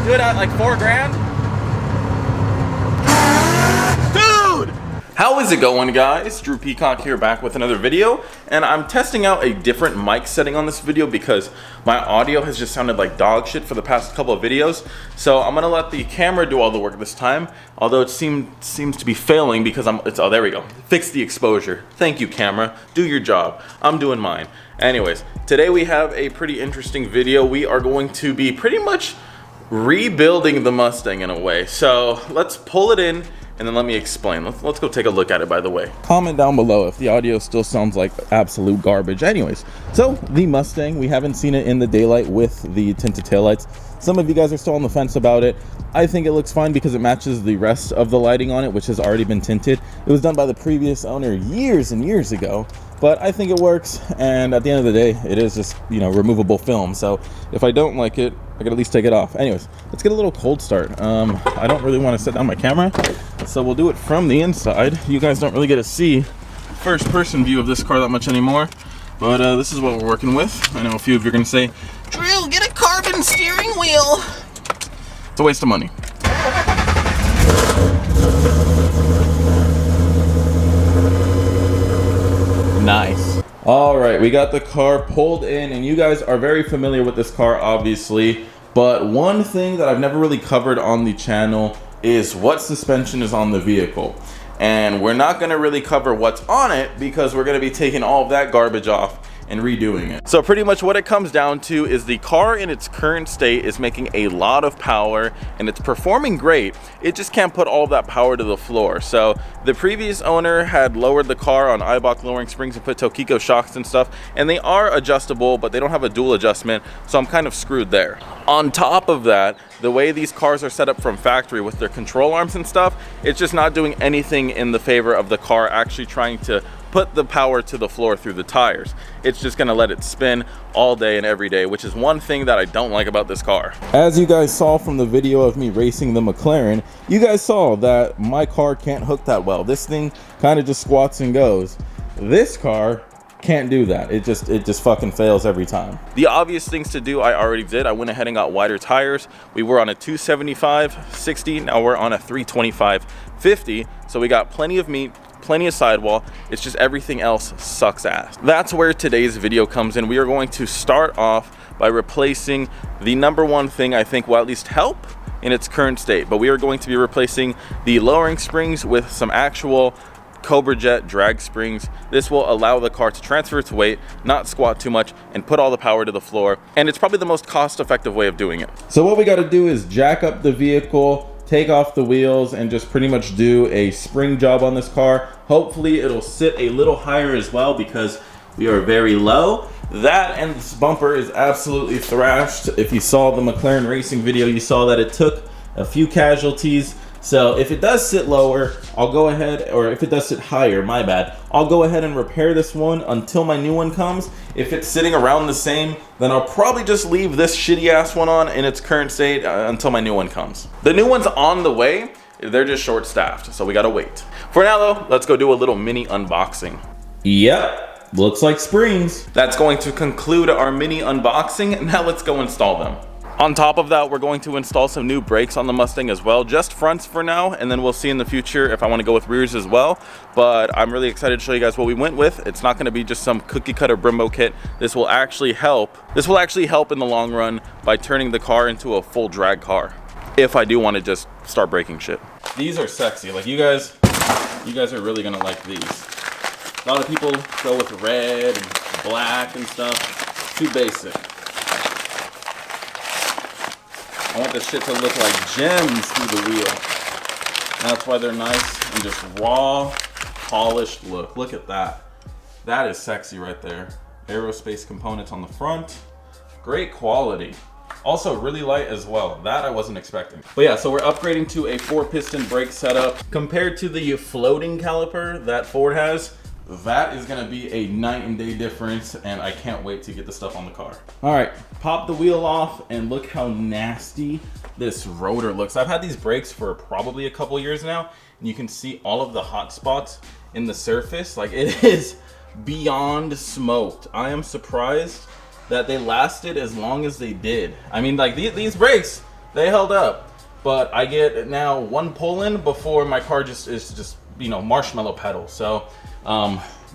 do it at like 4 grand. Dude! How is it going, guys? Drew Peacock here, back with another video, and I'm testing out a different mic setting on this video because my audio has just sounded like dog shit for the past couple of videos. So I'm gonna let the camera do all the work this time, although it seems to be failing because oh, there we go. Fix the exposure. Thank you, camera. Do your job. I'm doing mine. Anyways, today we have a pretty interesting video. We are going to be pretty much rebuilding the Mustang in a way. So let's pull it in and then let me explain. Let's go take a look at it, by the way. Comment down below if the audio still sounds like absolute garbage. Anyways, so the Mustang, we haven't seen it in the daylight with the tinted taillights. Some of you guys are still on the fence about it. I think it looks fine because it matches the rest of the lighting on it, which has already been tinted. It was done by the previous owner years and years ago, but I think it works. And at the end of the day, it is just, you know, removable film. So if I don't like it, I can at least take it off. Anyways, let's get a little cold start. I don't really want to set down my camera, so we'll do it from the inside. You guys don't really get to see first person view of this car that much anymore, but this is what we're working with. I know a few of you are going to say, Drew, get a carbon steering wheel. It's a waste of money. Nice. All right, we got the car pulled in, and you guys are very familiar with this car, obviously. But one thing that I've never really covered on the channel is what suspension is on the vehicle. And we're not gonna really cover what's on it because we're gonna be taking all of that garbage off and redoing it. So pretty much what it comes down to is the car in its current state is making a lot of power and it's performing great. It just can't put all that power to the floor. So the previous owner had lowered the car on Eibach lowering springs and put Tokiko shocks and stuff, and they are adjustable, but they don't have a dual adjustment, so I'm kind of screwed there. On top of that, the way these cars are set up from factory with their control arms and stuff, it's just not doing anything in the favor of the car actually trying to put the power to the floor through the tires. It's just gonna let it spin all day and every day, which is one thing that I don't like about this car. As you guys saw from the video of me racing the McLaren, you guys saw that my car can't hook that well. This thing kind of just squats and goes. This car can't do that. It just fucking fails every time. The obvious things to do I already did. I went ahead and got wider tires. We were on a 275/60, now we're on a 325/50, so we got plenty of meat, plenty of sidewall. It's just everything else sucks ass. That's where today's video comes in. We are going to start off by replacing the number one thing I think will at least help in its current state, but we are going to be replacing the lowering springs with some actual Cobra Jet drag springs. This will allow the car to transfer its weight, not squat too much, and put all the power to the floor. And it's probably the most cost-effective way of doing it. So what we got to do is jack up the vehicle, take off the wheels, and just pretty much do a spring job on this car. Hopefully it'll sit a little higher as well because we are very low. That and this bumper is absolutely thrashed. If you saw the McLaren racing video, you saw that it took a few casualties. So if it does sit lower, I'll go ahead, or if it does sit higher, my bad, I'll go ahead and repair this one until my new one comes. If it's sitting around the same, then I'll probably just leave this shitty ass one on in its current state until my new one comes. The new one's on the way. They're just short staffed, so we gotta wait. For now though, let's go do a little mini unboxing. Yep, looks like springs. That's going to conclude our mini unboxing. Now let's go install them. On top of that, we're going to install some new brakes on the Mustang as well, just fronts for now, and then we'll see in the future if I want to go with rears as well. But I'm really excited to show you guys what we went with. It's not going to be just some cookie cutter Brembo kit. This will actually help. This will actually help in the long run by turning the car into a full drag car, if I do want to just start breaking shit. These are sexy. Like you guys are really going to like these. A lot of people go with red and black and stuff. Too basic. I want this shit to look like gems through the wheel. That's why they're nice and just raw, polished look. Look at that. That is sexy right there. Aerospace components on the front. Great quality. Also really light as well. That I wasn't expecting. But yeah, so we're upgrading to a 4-piston brake setup. Compared to the floating caliper that Ford has, that is gonna be a night and day difference, and I can't wait to get the stuff on the car. All right, pop the wheel off and look how nasty this rotor looks. I've had these brakes for probably a couple years now, and you can see all of the hot spots in the surface. Like, it is beyond smoked. I am surprised that they lasted as long as they did. I mean, like these brakes, they held up. But I get now one pull-in before my car is just, you know, marshmallow pedal. So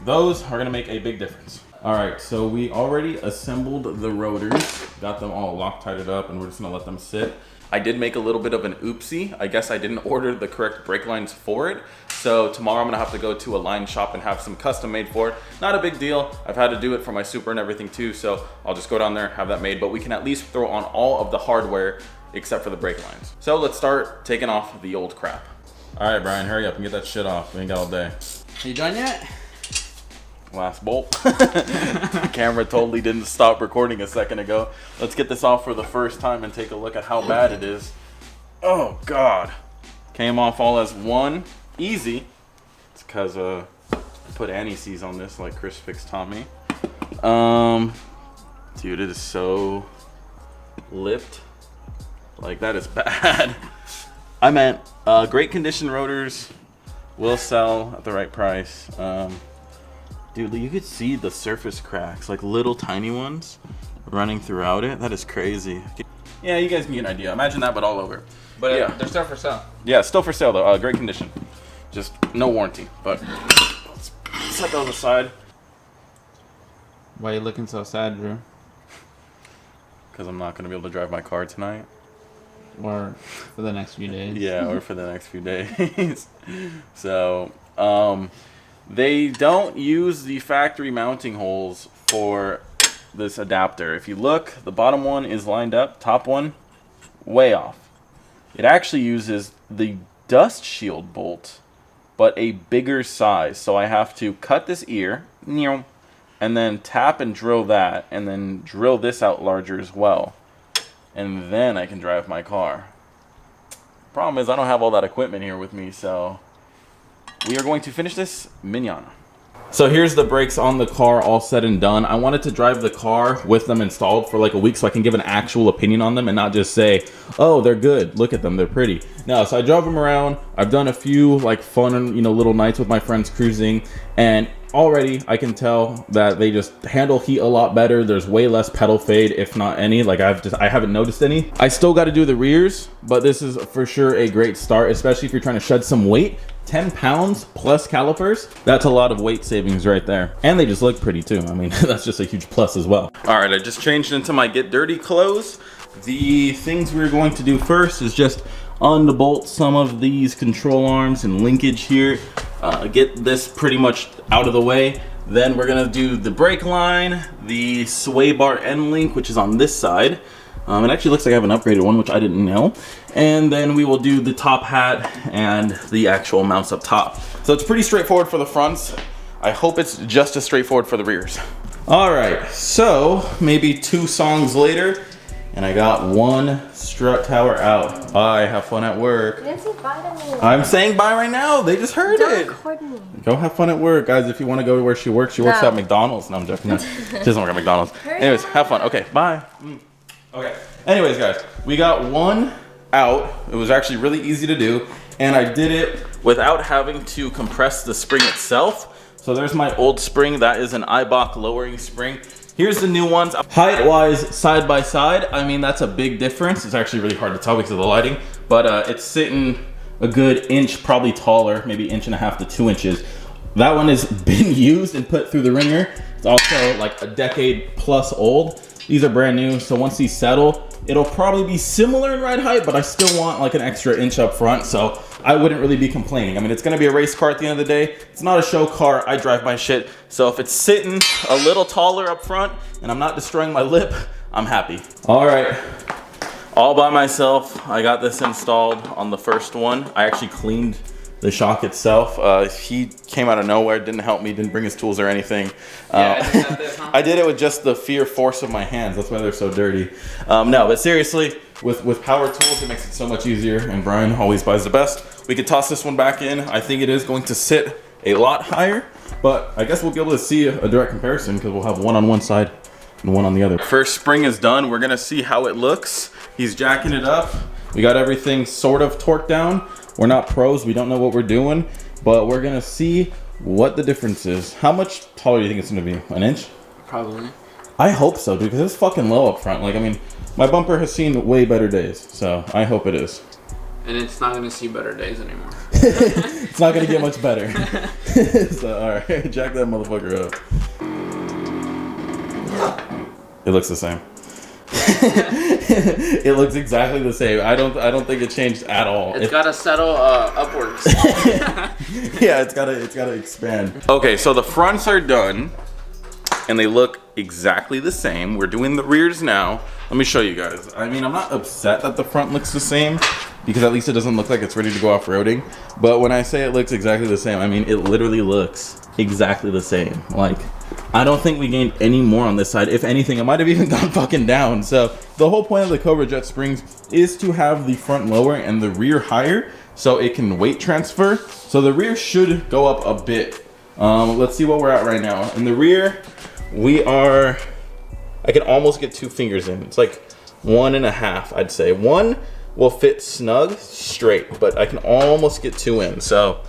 those are gonna make a big difference. All right, so we already assembled the rotors, got them all Loctited up, and we're just gonna let them sit. I did make a little bit of an oopsie. I guess I didn't order the correct brake lines for it. So tomorrow I'm gonna have to go to a line shop and have some custom made for it. Not a big deal. I've had to do it for my Super and everything too, so I'll just go down there, have that made, but we can at least throw on all of the hardware except for the brake lines. So let's start taking off the old crap. All right, Brian, hurry up and get that shit off. We ain't got all day. Are you done yet? Last bolt. The camera totally didn't stop recording a second ago. Let's get this off for the first time and take a look at how bad it is. Oh God. Came off all as one. Easy. It's because I put anti-seize on this like Chris Fix taught me. Dude, it is so lipped. Like, that is bad. I meant great condition rotors will sell at the right price. Dude, you could see the surface cracks, like little tiny ones running throughout it. That is crazy. Yeah, you guys can get an idea. Imagine that, but all over. But yeah, they're still for sale. Yeah, still for sale though. Great condition. Just no warranty. But let's set those aside. Why are you looking so sad, Drew? Because I'm not going to be able to drive my car tonight. Or for the next few days. Yeah, or for the next few days. So, they don't use the factory mounting holes for this adapter. If you look, the bottom one is lined up, top one way off. It actually uses the dust shield bolt, but a bigger size. So I have to cut this ear, and then tap and drill that, and then drill this out larger as well. And then I can drive my car. Problem is I don't have all that equipment here with me, so we are going to finish this manana. So here's the brakes on the car all said and done. I wanted to drive the car with them installed for like a week so I can give an actual opinion on them and not just say, oh, they're good, look at them, they're pretty. No, so I drove them around. I've done a few like fun, you know, little nights with my friends cruising, and already I can tell that they just handle heat a lot better. There's way less pedal fade, if not any. Like I haven't noticed any. I still got to do the rears, but this is for sure a great start, especially if you're trying to shed some weight. 10 pounds plus calipers, that's a lot of weight savings right there. And they just look pretty too. I mean, that's just a huge plus as well. All right, I just changed into my get dirty clothes. The things we're going to do first is just unbolt some of these control arms and linkage here. Get this pretty much out of the way. Then we're gonna do the brake line, the sway bar end link, which is on this side. It actually looks like I have an upgraded one, which I didn't know. And then we will do the top hat and the actual mounts up top. So it's pretty straightforward for the fronts. I hope it's just as straightforward for the rears. All right, so maybe 2 songs later, and I got one strut tower out. Bye, have fun at work. You didn't say bye to me. I'm saying bye right now. They just heard it. Record me. Go have fun at work, guys. If you want to go to where she works at McDonald's. No, I'm joking. No, she doesn't work at McDonald's. Anyways, have fun. Okay, bye. Okay. Anyways, guys, we got one out. It was actually really easy to do, and I did it without having to compress the spring itself. So there's my old spring. That is an Eibach lowering spring. Here's the new ones. Height-wise, side by side, I mean, that's a big difference. It's actually really hard to tell because of the lighting, but it's sitting a good inch, probably taller, maybe 1.5 to 2 inches. That one has been used and put through the ringer. It's also like a decade plus old. These are brand new, so once these settle, it'll probably be similar in ride height, but I still want like an extra inch up front, so I wouldn't really be complaining. I mean, it's gonna be a race car at the end of the day. It's not a show car. I drive my shit. So if it's sitting a little taller up front and I'm not destroying my lip, I'm happy. All right, all by myself. I got this installed on the first one. I actually cleaned the shock itself. He came out of nowhere, didn't help me, didn't bring his tools or anything. I did it with just the sheer force of my hands. That's why they're so dirty. No, but seriously, with power tools, it makes it so much easier, and Brian always buys the best. We could toss this one back in. I think it is going to sit a lot higher, but I guess we'll be able to see a direct comparison because we'll have one on one side and one on the other. First spring is done. We're gonna see how it looks. He's jacking it up. We got everything sort of torqued down. We're not pros, we don't know what we're doing, but we're gonna see what the difference is. How much taller do you think it's gonna be? An inch? Probably. I hope so, dude, because it's fucking low up front. Like, I mean, my bumper has seen way better days, so I hope it is. And it's not gonna see better days anymore. It's not gonna get much better. So, all right, jack that motherfucker up. It looks the same. It looks exactly the same. I don't think it changed at all. It's gotta settle upwards. Yeah, it's gotta expand. Okay, so the fronts are done, and they look exactly the same. We're doing the rears now. Let me show you guys. I mean, I'm not upset that the front looks the same, because at least it doesn't look like it's ready to go off-roading. But when I say it looks exactly the same, I mean it literally looks exactly the same. Like, I don't think we gained any more on this side. If anything, it might have even gone fucking down. So the whole point of the Cobra Jet springs is to have the front lower and the rear higher, so it can weight transfer. So the rear should go up a bit. Let's see what we're at right now. In the rear, we are, I can almost get 2 fingers in. It's like 1.5, I'd say. 1 will fit snug straight, but I can almost get 2 in. So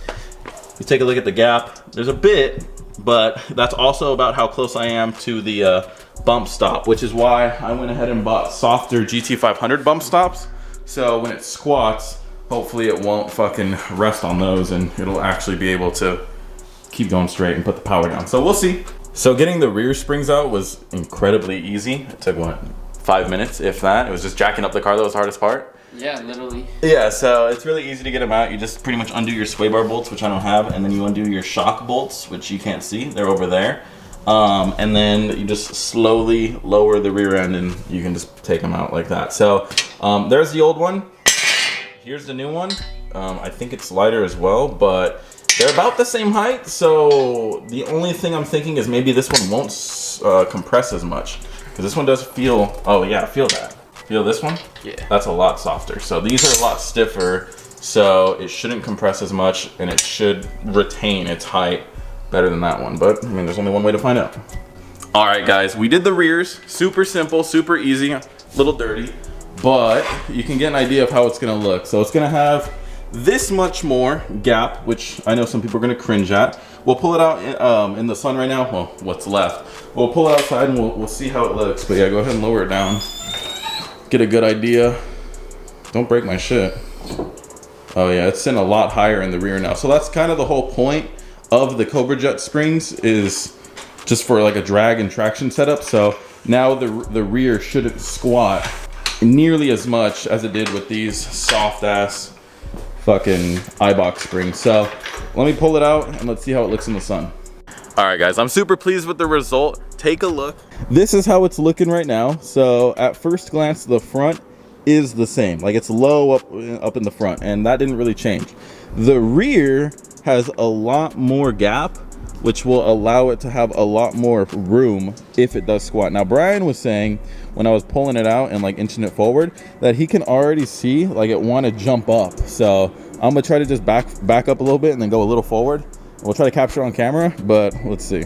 you take a look at the gap. There's a bit, but that's also about how close I am to the bump stop, which is why I went ahead and bought softer GT500 bump stops. So when it squats, hopefully it won't fucking rest on those, and it'll actually be able to keep going straight and put the power down. So we'll see. So getting the rear springs out was incredibly easy. It took, what, 5 minutes, if that. It was just jacking up the car that was the hardest part. Yeah, literally. Yeah, so it's really easy to get them out. You just pretty much undo your sway bar bolts, which I don't have, and then you undo your shock bolts, which you can't see. They're over there. And then you just slowly lower the rear end, and you can just take them out like that. So there's the old one. Here's the new one. I think it's lighter as well, but they're about the same height. So the only thing I'm thinking is maybe this one won't compress as much, because this one does feel, oh yeah, feel that. Feel this one? Yeah. That's a lot softer. So these are a lot stiffer, so it shouldn't compress as much, and it should retain its height better than that one. But I mean, there's only one way to find out. All right, guys, we did the rears. Super simple, super easy, a little dirty, but you can get an idea of how it's gonna look. So it's gonna have this much more gap, which I know some people are gonna cringe at. We'll pull it out in the sun right now. Well, what's left. We'll pull it outside and we'll see how it looks. But yeah, go ahead and lower it down. Get a good idea. Don't break my shit. Oh yeah, it's in a lot higher in the rear now. So that's kind of the whole point of the Cobra Jet springs, is just for like a drag and traction setup. So now the rear shouldn't squat nearly as much as it did with these soft ass fucking iBox springs. So let me pull it out and let's see how it looks in the sun. All right, guys, I'm super pleased with the result. Take a look. This is how it's looking right now. So at first glance, the front is the same. Like, it's low up in the front, and that didn't really change. The rear has a lot more gap, which will allow it to have a lot more room if it does squat. Now, Brian was saying when I was pulling it out and like inching it forward that he can already see like it want to jump up. So I'm gonna try to just back up a little bit and then go a little forward. We'll try to capture it on camera, but let's see.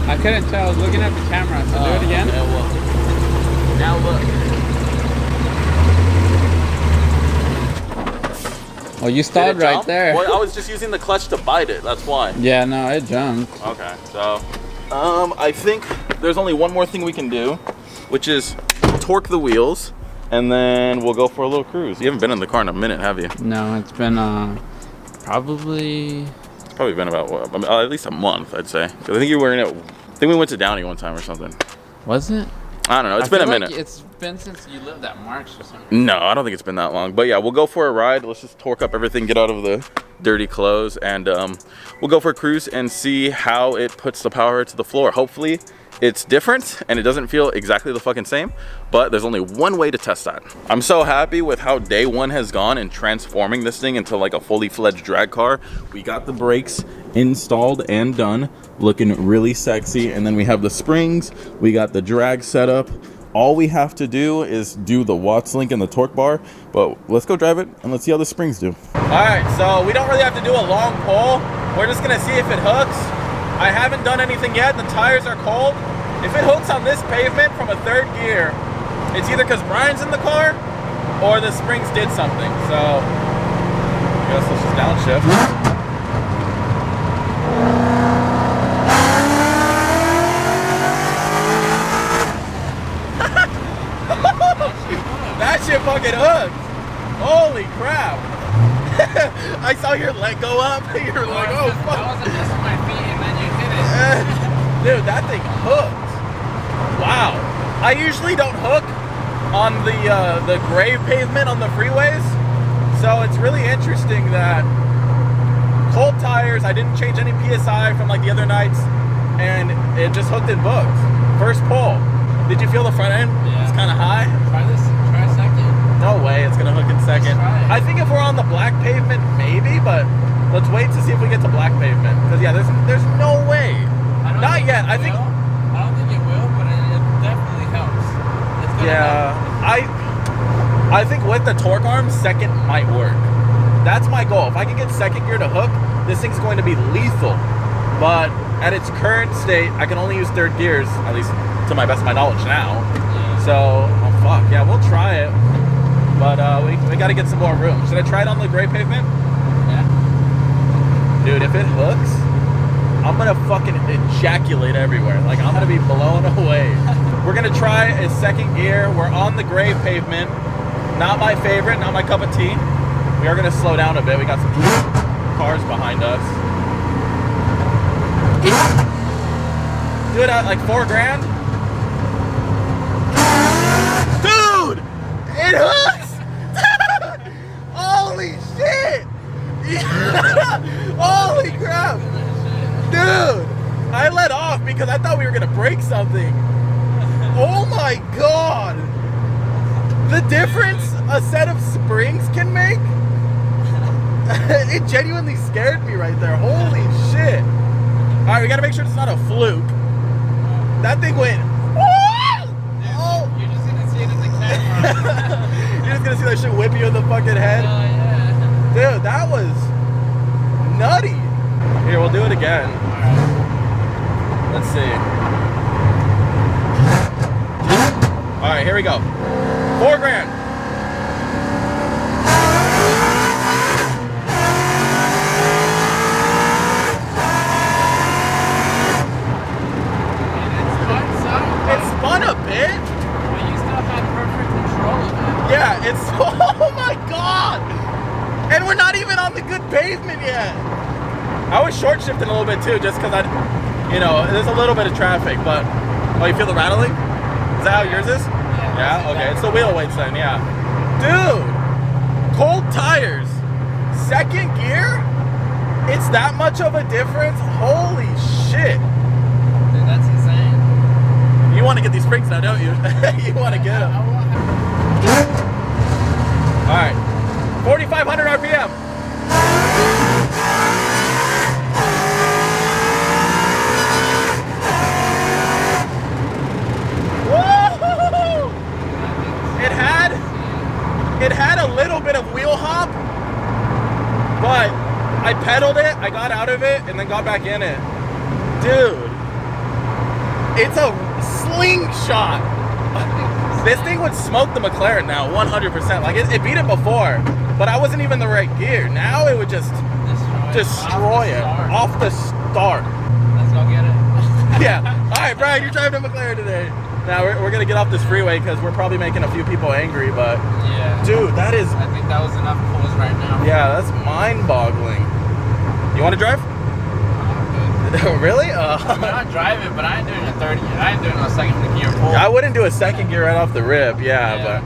I couldn't tell. I was looking at the camera. So do it again. Yeah, well. Now look. Well, you stalled right there. Well, I was just using the clutch to bite it. That's why. Yeah, no, it jumped. Okay, so I think there's only one more thing we can do, which is torque the wheels, and then we'll go for a little cruise. You haven't been in the car in a minute, have you? No, it's been probably. It's probably been about what, at least a month, I'd say. 'Cause I think you were in it. I think we went to Downey one time or something. Was it? I don't know. It's been a minute. It's been since you lived at Mark's or something. No, I don't think it's been that long. But yeah, we'll go for a ride. Let's just torque up everything, get out of the dirty clothes, and we'll go for a cruise and see how it puts the power to the floor. Hopefully it's different and it doesn't feel exactly the fucking same, but there's only one way to test that. I'm so happy with how day one has gone in transforming this thing into like a fully fledged drag car. We got the brakes installed and done, looking really sexy, and then we have the springs, we got the drag setup. All we have to do is do the Watts link and the torque bar, but let's go drive it and let's see how the springs do. All right, so we don't really have to do a long pull. We're just gonna see if it hooks. I haven't done anything yet. The tires are cold. If it hooks on this pavement from a third gear, It's either because Brian's in the car or the springs did something. So I guess let's just downshift. That shit fucking hooked. Holy crap. I saw your leg go up. You were like, oh fuck. I was adjusting my feet and then you hit it. Dude, that thing hooked. Wow. I usually don't hook on the grave pavement on the freeways. So it's really interesting that cold tires, I didn't change any PSI from like the other nights, and it just hooked and booked. First pull. Did you feel the front end? Yeah. It's kind of high. Try a second. No way it's gonna hook in second. I think if we're on the black pavement, maybe, but let's wait to see if we get to black pavement. Because yeah, there's no way. Not yet. I think. I don't think it will, but it definitely helps. It's gonna help. I think with the torque arm, second might work. That's my goal. If I can get second gear to hook, this thing's going to be lethal. But at its current state, I can only use third gears, at least to my best of my knowledge now. Yeah. So, oh fuck, yeah, we'll try it. But we got to get some more room. Should I try it on the gray pavement? Yeah. Dude, if it hooks, I'm gonna fucking ejaculate everywhere. Like, I'm gonna be blown away. We're gonna try a second gear. We're on the gray pavement. Not my favorite, not my cup of tea. We are gonna slow down a bit. We got some cars behind us. Do it at like $4,000. Dude, it hooks. Holy shit. Holy crap. Dude, I let off because I thought we were gonna break something. Oh my god. The difference a set of springs can make. It genuinely scared me right there. Holy shit. Alright, we gotta make sure it's not a fluke. That thing went. Oh. You're just gonna see it in the camera. You're just gonna see that shit whip you in the fucking head. Yeah. Dude, that was nutty. Here, we'll do it again. Let's see. Alright, here we go. $4,000. It's spun a bit. But you still had perfect control of it. Yeah, it's. Oh my god! And we're not even on the good pavement yet. I was short shifting a little bit too, just because there's a little bit of traffic, but. Oh, you feel the rattling? Is that how yours is? Yeah, okay. It's the wheel weights then, yeah. Dude! Cold tires. Second gear? It's that much of a difference? Holy shit. Dude, that's insane. You want to get these springs now, don't you? You want to get them. Alright. 4,500 RPM. Woo! It had a little bit of wheel hop, but I pedaled it, I got out of it, and then got back in it. Dude, it's a slingshot. This thing would smoke the McLaren now, 100%. Like, it beat it before, but I wasn't even the right gear. Now it would just destroy it off the start. Let's go get it. Yeah. All right, Brian, you're driving a McLaren today. Now we're gonna get off this freeway because we're probably making a few people angry. But yeah, dude, that is. I think that was enough pulls right now. Yeah, that's mind-boggling. You want to drive? Really? I'm not driving, but I ain't doing a 30. I ain't doing a second gear pull. I wouldn't do a second gear right off the rip. Yeah, but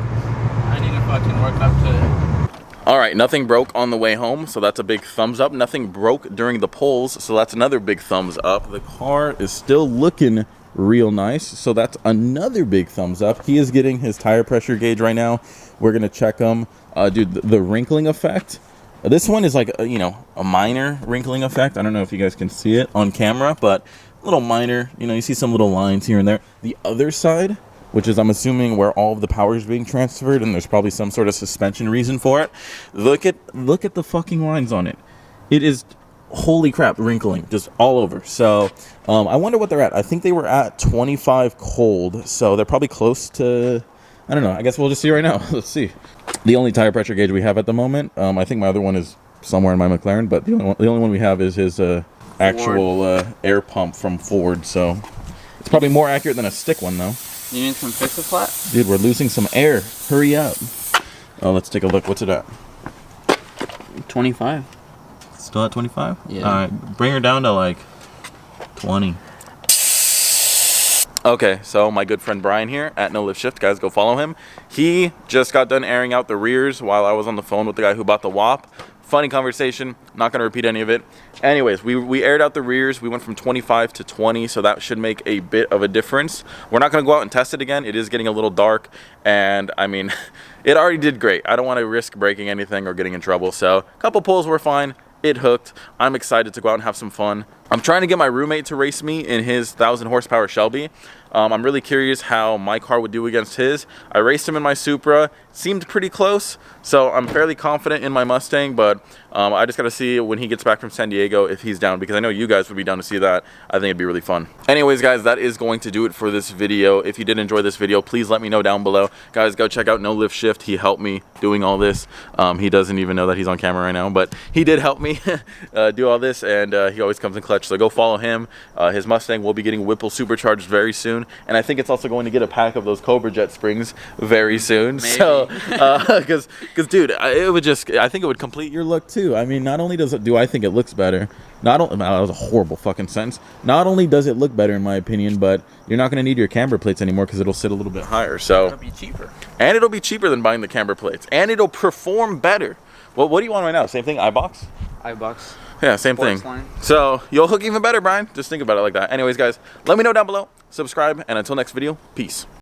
I need to fucking work up to it. All right, nothing broke on the way home, so that's a big thumbs up. Nothing broke during the pulls, so that's another big thumbs up. The car is still looking real nice, so that's another big thumbs up. He is getting his tire pressure gauge right now. We're gonna check him. Dude, the wrinkling effect. This one is like, a minor wrinkling effect. I don't know if you guys can see it on camera, but a little minor. You see some little lines here and there. The other side, which is, I'm assuming, where all of the power is being transferred, and there's probably some sort of suspension reason for it. Look at the fucking lines on it. It is, holy crap, wrinkling just all over. So I wonder what they're at. I think they were at 25 cold, so they're probably close to, I don't know. I guess we'll just see right now. Let's see. The only tire pressure gauge we have at the moment, I think my other one is somewhere in my McLaren, but the only one we have is his actual air pump from Ford. So it's probably more accurate than a stick one, though. You need some fix-a-flat? Dude, we're losing some air. Hurry up. Oh, let's take a look. What's it at? 25. Still at 25? Yeah. All right, bring her down to like 20. Okay, so my good friend Brian here at No Lift Shift, guys, go follow him. He just got done airing out the rears while I was on the phone with the guy who bought the WAP. Funny conversation, not gonna repeat any of it. Anyways, we aired out the rears. We went from 25 to 20, so that should make a bit of a difference. We're not gonna go out and test it again. It is getting a little dark, and I mean, it already did great. I don't wanna risk breaking anything or getting in trouble, so a couple pulls were fine. It hooked. I'm excited to go out and have some fun. I'm trying to get my roommate to race me in his 1,000 horsepower Shelby. I'm really curious how my car would do against his. I raced him in my Supra, seemed pretty close, so I'm fairly confident in my Mustang, but I just gotta see when he gets back from San Diego if he's down, because I know you guys would be down to see that. I think it'd be really fun. Anyways, guys, that is going to do it for this video. If you did enjoy this video, please let me know down below. Guys, go check out No Lift Shift. He helped me doing all this. He doesn't even know that he's on camera right now, but he did help me do all this, and he always comes in clutch, so go follow him. His Mustang will be getting Whipple supercharged very soon, and I think it's also going to get a pack of those Cobra Jet springs very soon. Maybe. So because dude, it would just, I think it would complete your look too. I mean, not only do I think it looks better, not only, that was a horrible fucking sentence, not only does it look better in my opinion, but you're not going to need your camber plates anymore because it'll sit a little bit higher. So It'll be cheaper. And it'll be cheaper than buying the camber plates, and it'll perform better. Well, what do you want right now? Same thing, iBox? iBox. Yeah, same Sports thing. line. So you'll look even better, Brian. Just think about it like that. Anyways, guys, let me know down below. Subscribe, and until next video, peace.